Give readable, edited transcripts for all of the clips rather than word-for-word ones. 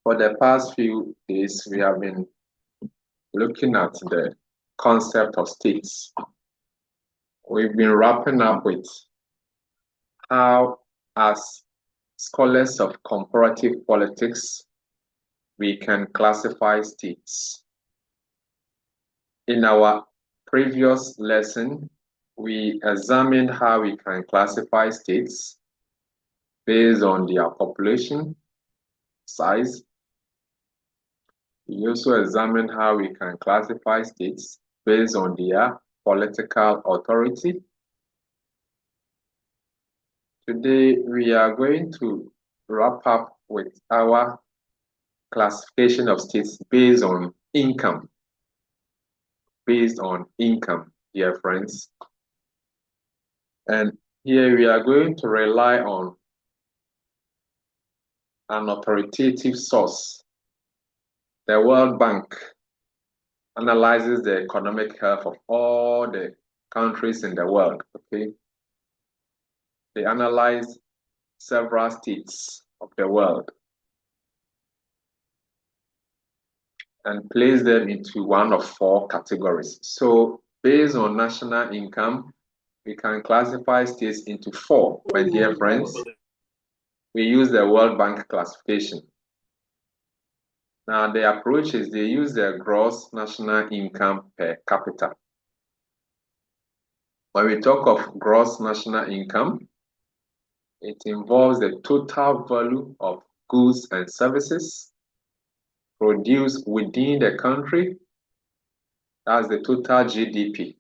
For the past few days, we have been looking at the concept of states. We've been wrapping up with how, as scholars of comparative politics, we can classify states. In our previous lesson, we examined how we can classify states based on their population size. We also examined how we can classify states based on their political authority. Today, we are going to wrap up with our classification of states based on income. Based on income, dear friends. And here we are going to rely on an authoritative source. The World Bank analyzes the economic health of all the countries in the world, okay? They analyze several states of the world and place them into one of four categories. So based on national income, we can classify states into four, my dear friends. We use the World Bank classification. Now, the approach is they use the gross national income per capita. When we talk of gross national income, it involves the total value of goods and services produced within the country, that's the total GDP,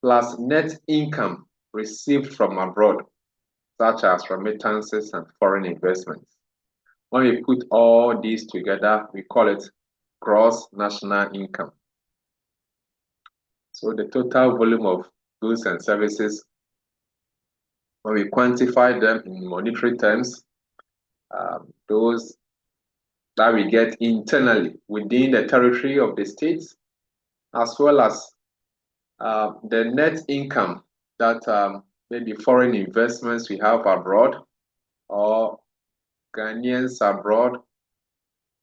plus net income received from abroad, such as remittances and foreign investments. When we put all these together, we call it gross national income. So the total volume of goods and services, when we quantify them in monetary terms, those that we get internally within the territory of the states, as well as the net income that maybe foreign investments we have abroad, or Ghanaians abroad,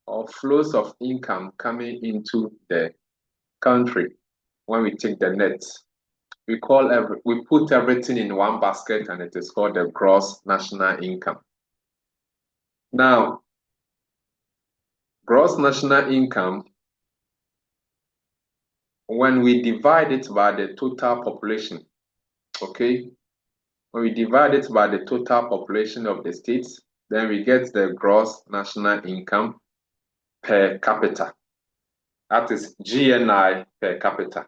or flows of income coming into the country. When we take the net, we put everything in one basket, and it is called the gross national income. Now, gross national income, when we divide it by the total population, okay? When we divide it by the total population of the states, then we get the gross national income per capita. That is GNI per capita.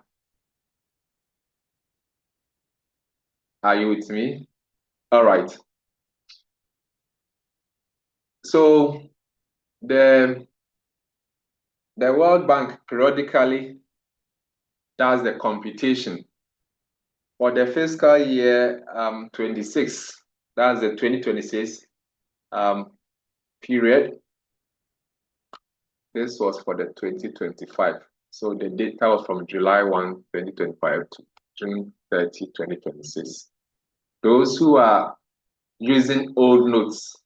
Are you with me? All right. So the World Bank periodically does the computation for the fiscal year 26. That's the 2026 period. This was for the 2025. So the data was from July 1, 2025 to June 30, 2026. Those who are using old notes,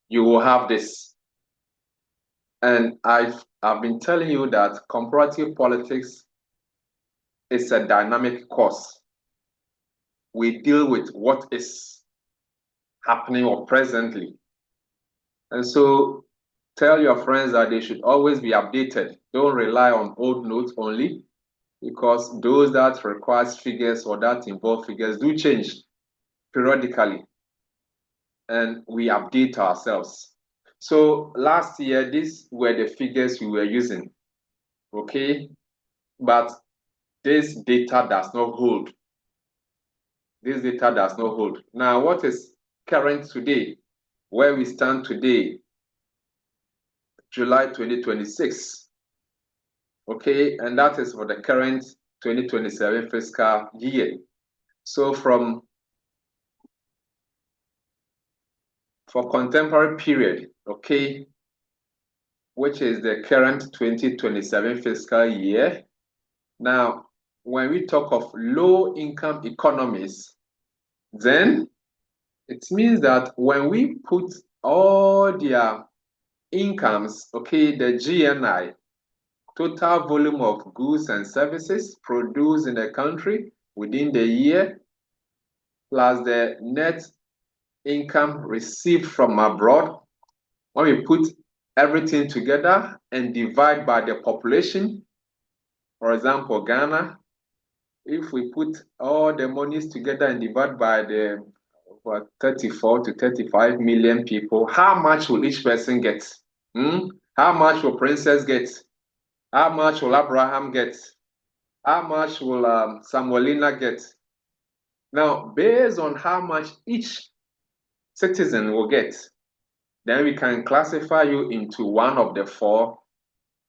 you will have this. And I've been telling you that comparative politics is a dynamic course. We deal with what is happening or presently. And so tell your friends that they should always be updated. Don't rely on old notes only, because those that requires figures or that involve figures do change periodically, and we update ourselves. So last year, these were the figures we were using, okay? But this data does not hold. This data does not hold. Now, what is current today? Where we stand today, July 2026, okay? And that is for the current 2027 fiscal year. So for contemporary period, okay, which is the current 2027 fiscal year. Now, when we talk of low-income economies, then it means that when we put all their incomes, okay, the GNI, total volume of goods and services produced in the country within the year, plus the net income received from abroad. When we put everything together and divide by the population, for example, Ghana, if we put all the monies together and divide by the 34 to 35 million people, how much will each person get? How much will Princess get? How much will Abraham get? How much will Samuelina get? Now, based on how much each citizen will get, then we can classify you into one of the four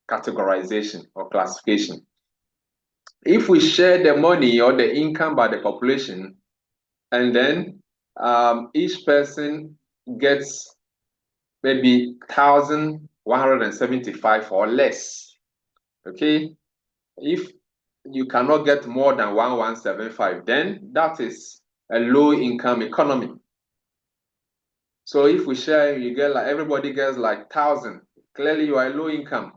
categorization or classification. If we share the money or the income by the population, and then each person gets maybe 1,175 or less, okay? If you cannot get more than 1,175, then that is a low income economy. So if we share, you get like everybody gets like 1,000. Clearly, you are low income.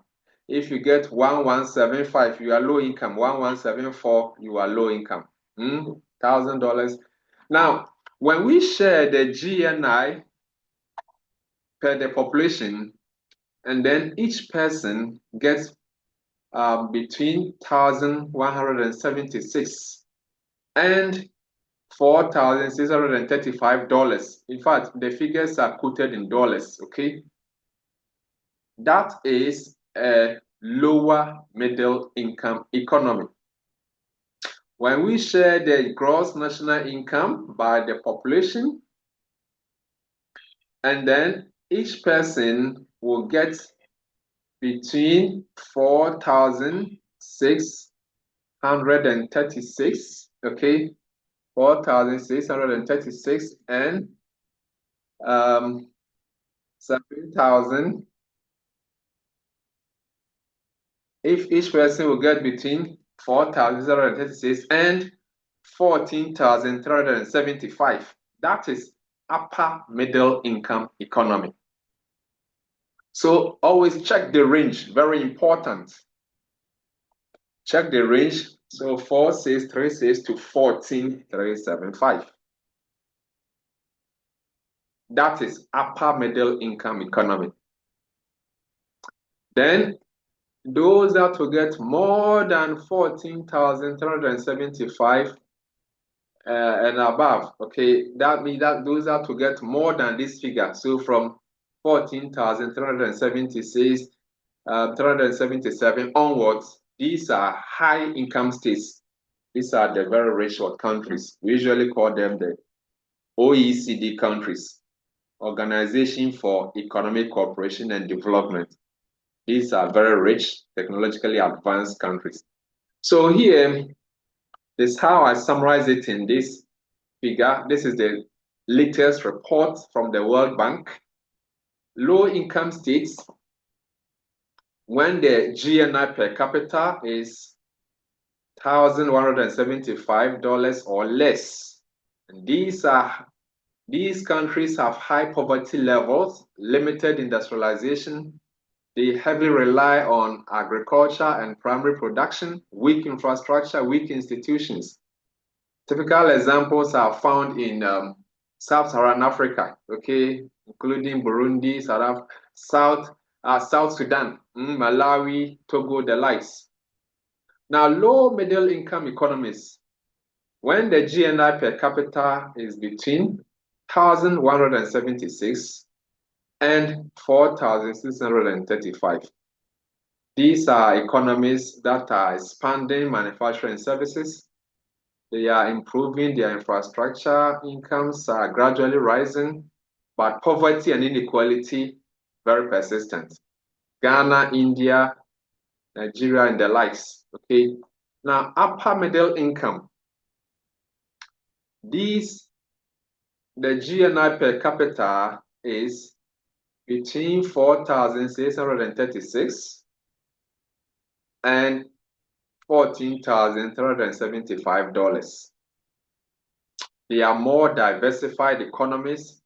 If you get 1,175, you are low income. 1,174, you are low income. $1,000. Now, when we share the GNI per the population, and then each person gets between 1,176 and $4,635. In fact, the figures are quoted in dollars, okay? That is a lower middle income economy. When we share the gross national income by the population, and then each person will get between 4,636, okay? 4,636 and 7,000. If each person will get between 4,636 and 14,375, that is upper middle income economy. So always check the range, very important. Check the range. So 4,636 to 14,375. That is upper middle income economy. Then those that will get more than 14,375 and above, okay, that means that those that will get more than this figure. So from 14,376, 377 onwards, these are high income states. These are the very rich countries. We usually call them the OECD countries, Organization for Economic Cooperation and Development. These are very rich, technologically advanced countries. So here is how I summarize it in this figure. This is the latest report from the World Bank. Low income states, when the GNI per capita is $1,175 or less, and these countries have high poverty levels, limited industrialization. They heavily rely on agriculture and primary production, weak infrastructure, weak institutions. Typical examples are found in Sub-Saharan Africa, okay, including Burundi, South Sudan, Malawi, Togo, the likes. Now, low middle income economies, when the GNI per capita is between 1,176 and 4,635. These are economies that are expanding manufacturing services. They are improving their infrastructure, incomes are gradually rising, but poverty and inequality very persistent. Ghana, India, Nigeria, and the likes, okay? Now, upper middle income. The GNI per capita is between 4,636 and $14,375. They are more diversified economies.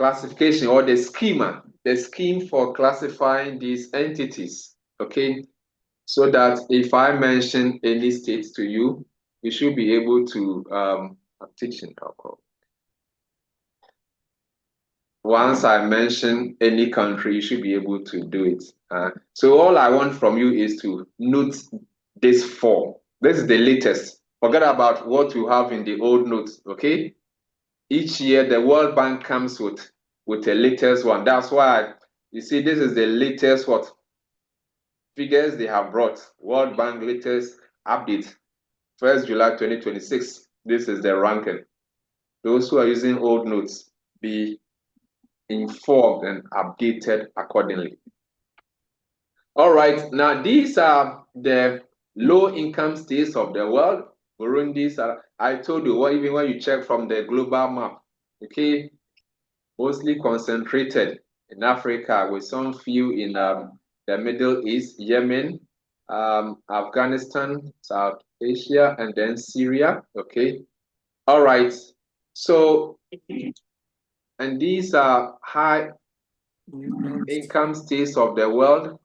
classification or the schema, the scheme for classifying these entities, okay? So that if I mention any state to you, you should be able to, I'm teaching alcohol. Once I mention any country, you should be able to do it. So all I want from you is to note this 4. This is the latest. Forget about what you have in the old notes, okay? Each year, the World Bank comes with the latest one. That's why you see this is the latest what figures they have brought. World Bank latest update, 1st July 2026. This is the ranking. Those who are using old notes, be informed and updated accordingly. All right, now these are the low-income states of the world. Burundi's I told you, well, even when you check from the global map, okay, mostly concentrated in Africa with some few in the Middle East, Yemen, Afghanistan, South Asia, and then Syria, okay? All right, so, and these are high income states of the world,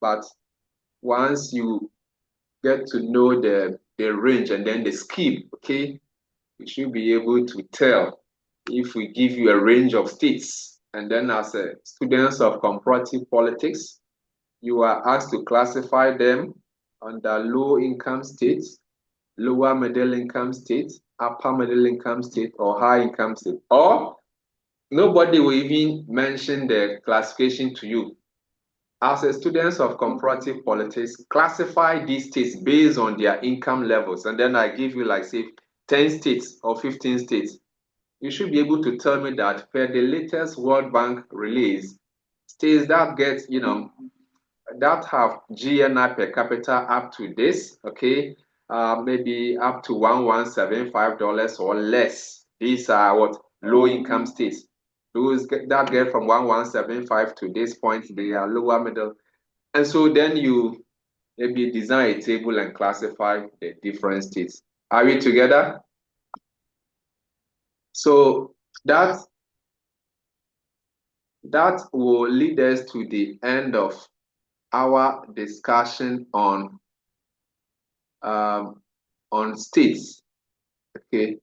but once you get to know the range and then the scheme, okay, you should be able to tell if we give you a range of states, and then as a students of comparative politics, you are asked to classify them under low income states, lower middle income states, upper middle income state, or high income state. Or nobody will even mention the classification to you. As a students of comparative politics, classify these states based on their income levels. And then I give you like say 10 states or 15 states. You should be able to tell me that per the latest World Bank release, states that get, that have GNI per capita up to this, okay, maybe up to $1175 or less. These are what low income states. Those that get from 1175 to this point, they are lower middle. And so then you maybe design a table and classify the different states. Are we together? So that will lead us to the end of our discussion on states. Okay.